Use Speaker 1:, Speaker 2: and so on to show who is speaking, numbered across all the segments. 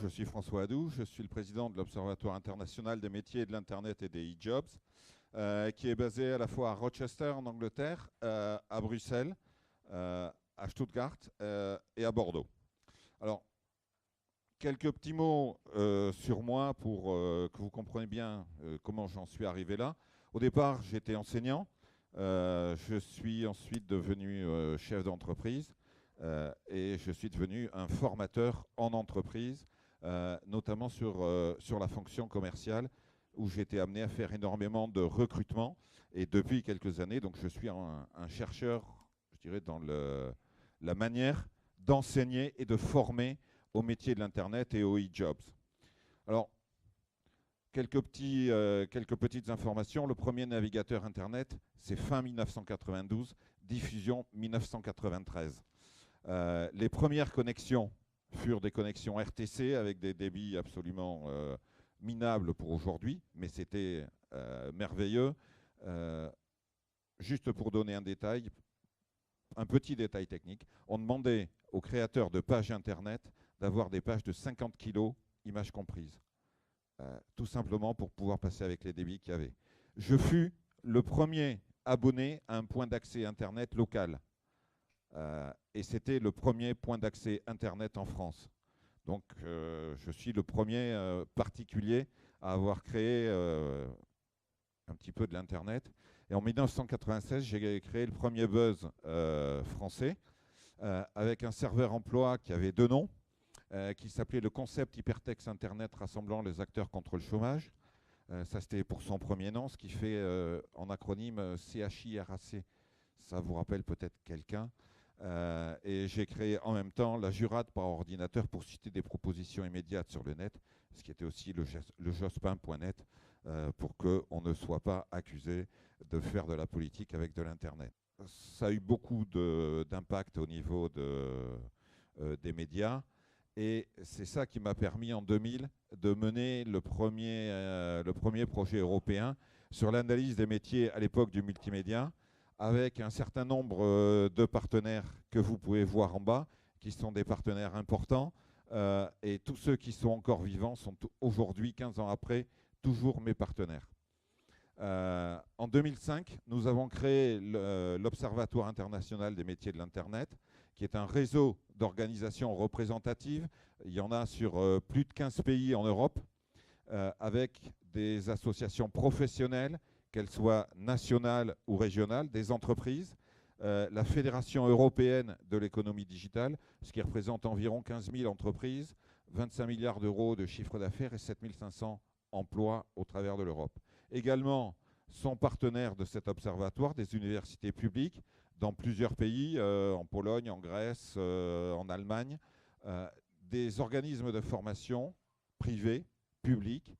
Speaker 1: je suis François Hadou, je suis le président de l'Observatoire international des métiers de l'Internet et des e-jobs, qui est basé à la fois à Rochester en Angleterre, à Bruxelles, à Stuttgart et à Bordeaux. Alors, quelques petits mots sur moi pour que vous compreniez bien comment j'en suis arrivé là. Au départ, j'étais enseignant. Je suis ensuite devenu chef d'entreprise et je suis devenu un formateur en entreprise, notamment sur la fonction commerciale, où j'ai été amené à faire énormément de recrutement. Et depuis quelques années, donc je suis un chercheur, je dirais, dans la manière d'enseigner et de former au métier de l'Internet et aux e-jobs. Alors, quelques petites informations. Le premier navigateur Internet, c'est fin 1992, diffusion 1993. Les premières connexions furent des connexions RTC avec des débits absolument minables pour aujourd'hui, mais c'était merveilleux. Juste pour donner un détail, un petit détail technique, on demandait aux créateurs de pages Internet d'avoir des pages de 50 kg, images comprises. Tout simplement pour pouvoir passer avec les débits qu'il y avait. Je fus le premier abonné à un point d'accès Internet local. Et c'était le premier point d'accès Internet en France. Donc je suis le premier particulier à avoir créé un petit peu de l'Internet. Et en 1996, j'ai créé le premier buzz français avec un serveur emploi qui avait deux noms, qui s'appelait le concept hypertexte Internet rassemblant les acteurs contre le chômage. Ça, c'était pour son premier nom, ce qui fait en acronyme CHIRAC. Ça vous rappelle peut-être quelqu'un. Et j'ai créé en même temps la Jurade par ordinateur pour citer des propositions immédiates sur le net, ce qui était aussi le jospin.net, pour qu'on ne soit pas accusé de faire de la politique avec de l'Internet. Ça a eu beaucoup d'impact au niveau des médias. Et c'est ça qui m'a permis en 2000 de mener le premier projet européen sur l'analyse des métiers à l'époque du multimédia, avec un certain nombre de partenaires que vous pouvez voir en bas, qui sont des partenaires importants. Et tous ceux qui sont encore vivants sont aujourd'hui, 15 ans après, toujours mes partenaires. En 2005, nous avons créé l'Observatoire international des métiers de l'Internet, qui est un réseau d'organisations représentatives. Il y en a sur plus de 15 pays en Europe, avec des associations professionnelles, qu'elles soient nationales ou régionales, des entreprises, la Fédération européenne de l'économie digitale, ce qui représente environ 15 000 entreprises, 25 milliards d'euros de chiffre d'affaires et 7 500 emplois au travers de l'Europe. Également, sont partenaires de cet observatoire des universités publiques dans plusieurs pays, en Pologne, en Grèce, en Allemagne, des organismes de formation privés, publics.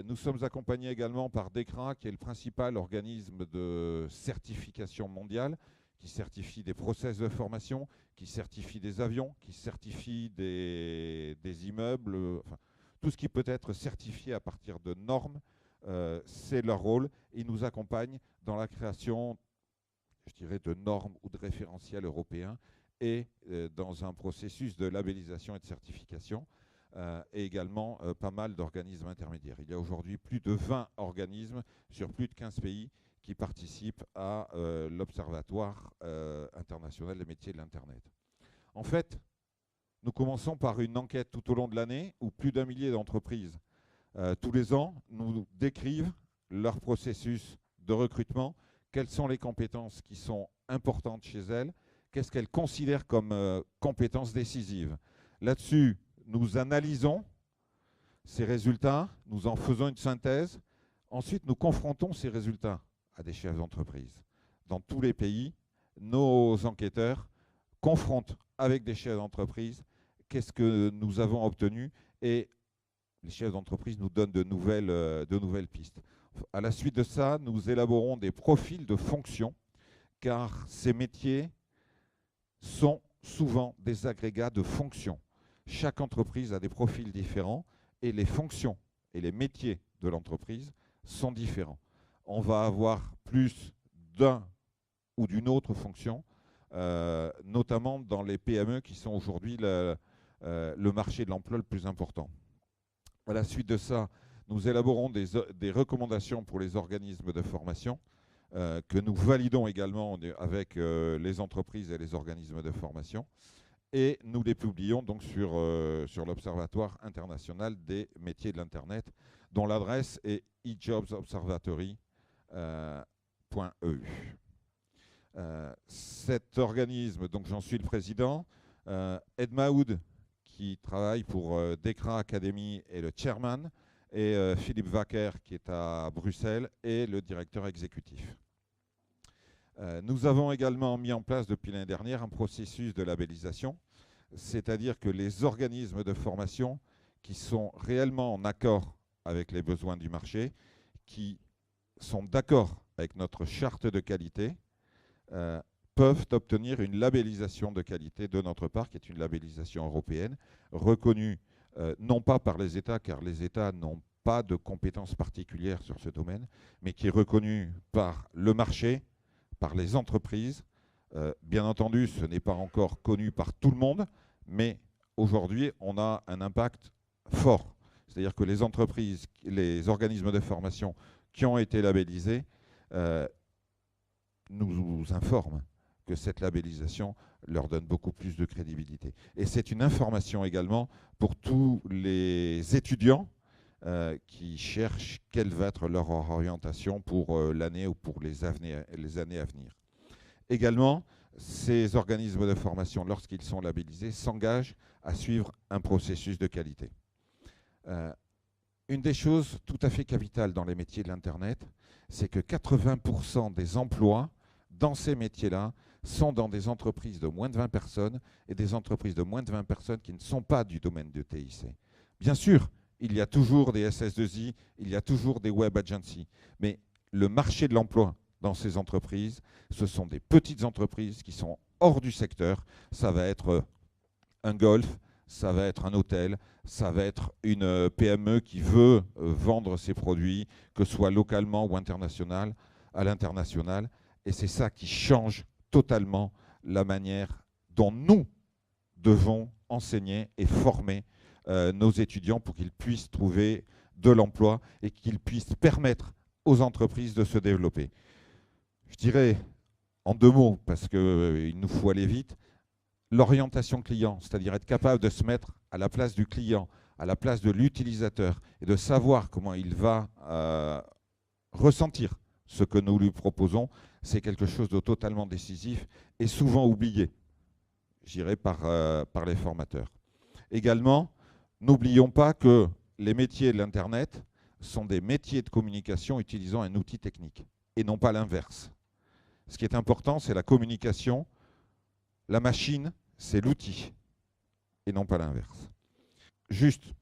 Speaker 1: Nous sommes accompagnés également par DECRA, qui est le principal organisme de certification mondiale, qui certifie des process de formation, qui certifie des avions, qui certifie des immeubles, enfin, tout ce qui peut être certifié à partir de normes, c'est leur rôle. Ils nous accompagnent dans la création, je dirais, de normes ou de référentiels européens et dans un processus de labellisation et de certification. Et également pas mal d'organismes intermédiaires. Il y a aujourd'hui plus de 20 organismes sur plus de 15 pays qui participent à l'Observatoire international des métiers de l'Internet. En fait, nous commençons par une enquête tout au long de l'année où plus d'1 millier d'entreprises tous les ans nous décrivent leur processus de recrutement, quelles sont les compétences qui sont importantes chez elles, qu'est-ce qu'elles considèrent comme compétences décisives. Là-dessus, nous analysons ces résultats, nous en faisons une synthèse. Ensuite, nous confrontons ces résultats à des chefs d'entreprise. Dans tous les pays, nos enquêteurs confrontent avec des chefs d'entreprise qu'est-ce que nous avons obtenu et les chefs d'entreprise nous donnent de nouvelles pistes. À la suite de ça, nous élaborons des profils de fonction car ces métiers sont souvent des agrégats de fonctions. Chaque entreprise a des profils différents et les fonctions et les métiers de l'entreprise sont différents. On va avoir plus d'un ou d'une autre fonction, notamment dans les PME qui sont aujourd'hui le marché de l'emploi le plus important. À la suite de ça, nous élaborons des recommandations pour les organismes de formation que nous validons également avec les entreprises et les organismes de formation. Et nous les publions donc sur l'Observatoire international des métiers de l'Internet, dont l'adresse est ejobsobservatory.eu. Cet organisme, donc j'en suis le président, Ed Maoud, qui travaille pour Dekra Academy, est le chairman, et Philippe Wacker, qui est à Bruxelles, est le directeur exécutif. Nous avons également mis en place depuis l'année dernière un processus de labellisation, c'est-à-dire que les organismes de formation qui sont réellement en accord avec les besoins du marché, qui sont d'accord avec notre charte de qualité, peuvent obtenir une labellisation de qualité de notre part, qui est une labellisation européenne, reconnue non pas par les États, car les États n'ont pas de compétences particulières sur ce domaine, mais qui est reconnue par le marché, par les entreprises. Bien entendu, ce n'est pas encore connu par tout le monde, mais aujourd'hui, on a un impact fort. C'est-à-dire que les entreprises, les organismes de formation qui ont été labellisés nous informent que cette labellisation leur donne beaucoup plus de crédibilité. Et c'est une information également pour tous les étudiants qui cherchent quelle va être leur orientation pour l'année ou pour les années à venir. Également, ces organismes de formation, lorsqu'ils sont labellisés, s'engagent à suivre un processus de qualité. Une des choses tout à fait capitales dans les métiers de l'Internet, c'est que 80% des emplois dans ces métiers-là sont dans des entreprises de moins de 20 personnes et des entreprises de moins de 20 personnes qui ne sont pas du domaine de TIC. Bien sûr, il y a toujours des SS2I, il y a toujours des web agencies, mais le marché de l'emploi dans ces entreprises, ce sont des petites entreprises qui sont hors du secteur. Ça va être un golf, ça va être un hôtel, ça va être une PME qui veut vendre ses produits, que ce soit localement ou international, à l'international. Et c'est ça qui change totalement la manière dont nous devons enseigner et former nos étudiants pour qu'ils puissent trouver de l'emploi et qu'ils puissent permettre aux entreprises de se développer. Je dirais en 2 mots, parce qu'il nous faut aller vite, l'orientation client, c'est-à-dire être capable de se mettre à la place du client, à la place de l'utilisateur et de savoir comment il va ressentir ce que nous lui proposons, c'est quelque chose de totalement décisif et souvent oublié, je dirais, par les formateurs. Également, n'oublions pas que les métiers de l'Internet sont des métiers de communication utilisant un outil technique et non pas l'inverse. Ce qui est important, c'est la communication. La machine, c'est l'outil et non pas l'inverse. Juste,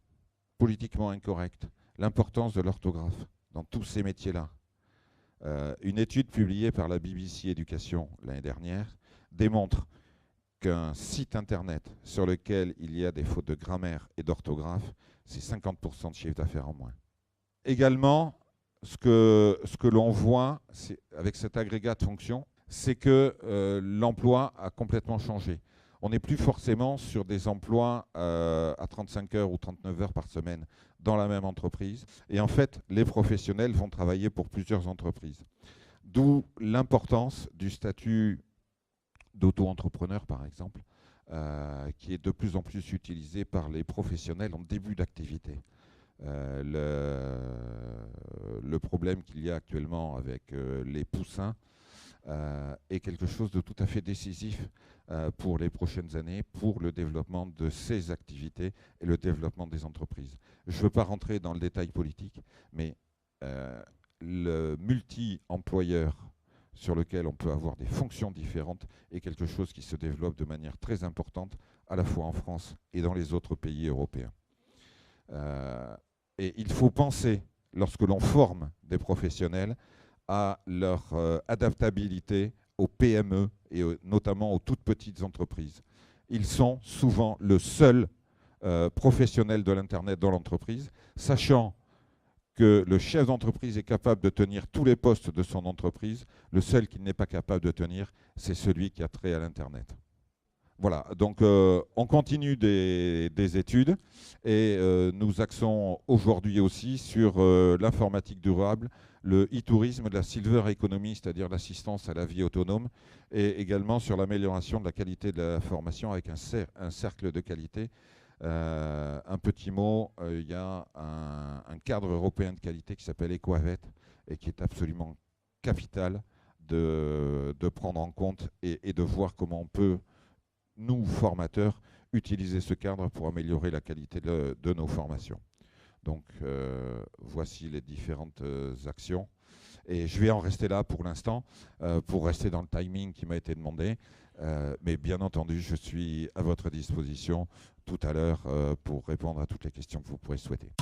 Speaker 1: politiquement incorrect, l'importance de l'orthographe dans tous ces métiers-là. Une étude publiée par la BBC Éducation l'année dernière démontre qu'un site internet sur lequel il y a des fautes de grammaire et d'orthographe, c'est 50% de chiffre d'affaires en moins. Également, ce que l'on voit avec cet agrégat de fonctions, c'est que l'emploi a complètement changé. On n'est plus forcément sur des emplois à 35 heures ou 39 heures par semaine dans la même entreprise. Et en fait, les professionnels vont travailler pour plusieurs entreprises. D'où l'importance du statut d'auto-entrepreneur, par exemple, qui est de plus en plus utilisé par les professionnels en début d'activité. Le problème qu'il y a actuellement avec les poussins est quelque chose de tout à fait décisif pour les prochaines années, pour le développement de ces activités et le développement des entreprises. Je ne veux pas rentrer dans le détail politique, mais le multi-employeur sur lequel on peut avoir des fonctions différentes est quelque chose qui se développe de manière très importante, à la fois en France et dans les autres pays européens. Et il faut penser, lorsque l'on forme des professionnels, à leur adaptabilité aux PME et notamment aux toutes petites entreprises. Ils sont souvent le seul professionnel de l'Internet dans l'entreprise, sachant que le chef d'entreprise est capable de tenir tous les postes de son entreprise. Le seul qu'il n'est pas capable de tenir, c'est celui qui a trait à l'Internet. Voilà, donc on continue des études et nous axons aujourd'hui aussi sur l'informatique durable, le e-tourisme, la silver economy, c'est-à-dire l'assistance à la vie autonome, et également sur l'amélioration de la qualité de la formation avec un cercle de qualité. Un petit mot, il y a un cadre européen de qualité qui s'appelle Equavet et qui est absolument capital de prendre en compte et de voir comment on peut, nous, formateurs, utiliser ce cadre pour améliorer la qualité de nos formations. Donc, voici les différentes actions. Et je vais en rester là pour l'instant, pour rester dans le timing qui m'a été demandé. Mais bien entendu, je suis à votre disposition tout à l'heure pour répondre à toutes les questions que vous pourrez souhaiter.